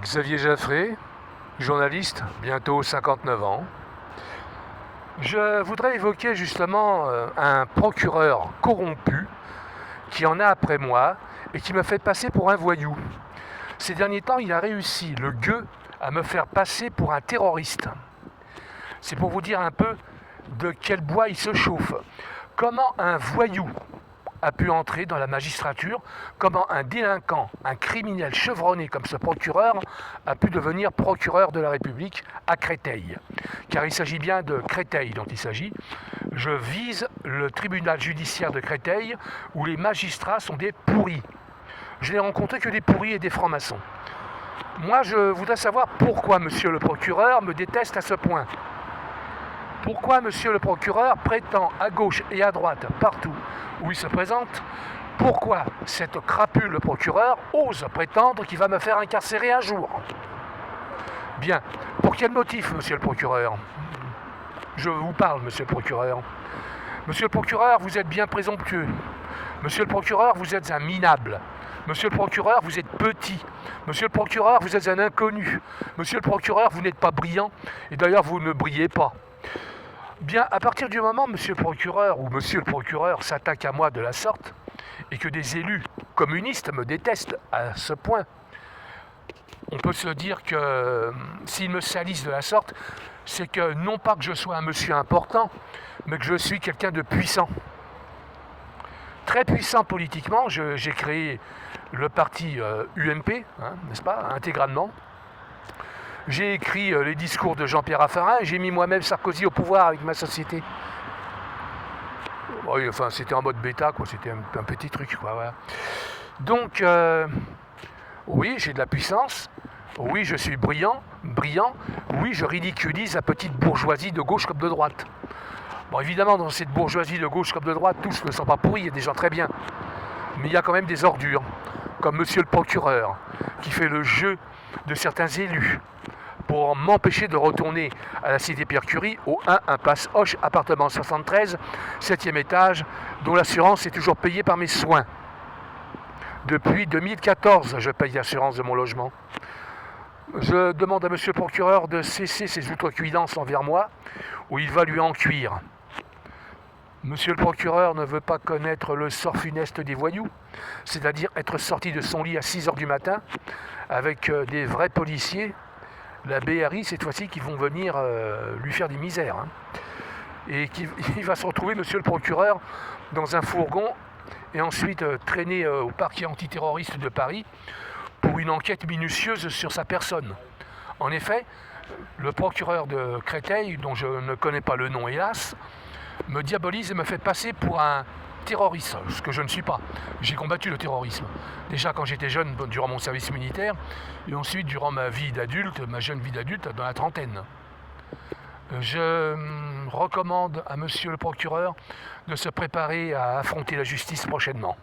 Xavier Jaffré, journaliste, bientôt 59 ans. Je voudrais évoquer justement un procureur corrompu qui en a après moi et qui me fait passer pour un voyou. Ces derniers temps, il a réussi, le gueux, à me faire passer pour un terroriste. C'est pour vous dire un peu de quel bois il se chauffe. Comment un voyou a pu entrer dans la magistrature, comment un délinquant, un criminel chevronné comme ce procureur a pu devenir procureur de la République à Créteil. Car il s'agit bien de Créteil dont il s'agit. Je vise le tribunal judiciaire de Créteil où les magistrats sont des pourris. Je n'ai rencontré que des pourris et des francs-maçons. Moi, je voudrais savoir pourquoi monsieur le procureur me déteste à ce point. Pourquoi monsieur le procureur prétend à gauche et à droite, partout où il se présente, pourquoi cette crapule procureur ose prétendre qu'il va me faire incarcérer un jour? Bien, pour quel motif, monsieur le procureur? Je vous parle, monsieur le procureur. Monsieur le procureur, vous êtes bien présomptueux. Monsieur le procureur, vous êtes un minable. Monsieur le procureur, vous êtes petit. Monsieur le procureur, vous êtes un inconnu. Monsieur le procureur, vous n'êtes pas brillant. Et d'ailleurs, vous ne brillez pas. Bien, à partir du moment, monsieur le procureur s'attaque à moi de la sorte, et que des élus communistes me détestent à ce point, on peut se dire que s'ils me salissent de la sorte, c'est que non pas que je sois un monsieur important, mais que je suis quelqu'un de puissant. Très puissant politiquement, j'ai créé le parti UMP, n'est-ce pas, intégralement. J'ai écrit les discours de Jean-Pierre Raffarin et j'ai mis moi-même Sarkozy au pouvoir avec ma société. Oui, enfin, c'était en mode bêta, quoi. C'était un petit truc, quoi. Voilà. Donc, oui, j'ai de la puissance. Oui, je suis brillant. Oui, je ridiculise la petite bourgeoisie de gauche comme de droite. Bon, évidemment, dans cette bourgeoisie de gauche comme de droite, tous ne sont pas pourris, il y a des gens très bien. Mais il y a quand même des ordures, comme monsieur le procureur, qui fait le jeu de certains élus pour m'empêcher de retourner à la cité Pierre-Curie, au 1 impasse Hoche, appartement 73, 7e étage, dont l'assurance est toujours payée par mes soins. Depuis 2014, je paye l'assurance de mon logement. Je demande à monsieur le procureur de cesser ses outrecuidances envers moi, ou il va lui en cuire. Monsieur le procureur ne veut pas connaître le sort funeste des voyous, c'est-à-dire être sorti de son lit à 6h du matin avec des vrais policiers, la BRI cette fois-ci, qui vont venir lui faire des misères. Et il va se retrouver, monsieur le procureur, dans un fourgon et ensuite traîné au parquet antiterroriste de Paris pour une enquête minutieuse sur sa personne. En effet, le procureur de Créteil, dont je ne connais pas le nom hélas, me diabolise et me fait passer pour un terroriste, ce que je ne suis pas. J'ai combattu le terrorisme. Déjà quand j'étais jeune, durant mon service militaire, et ensuite durant ma jeune vie d'adulte, dans la trentaine. Je recommande à monsieur le procureur de se préparer à affronter la justice prochainement.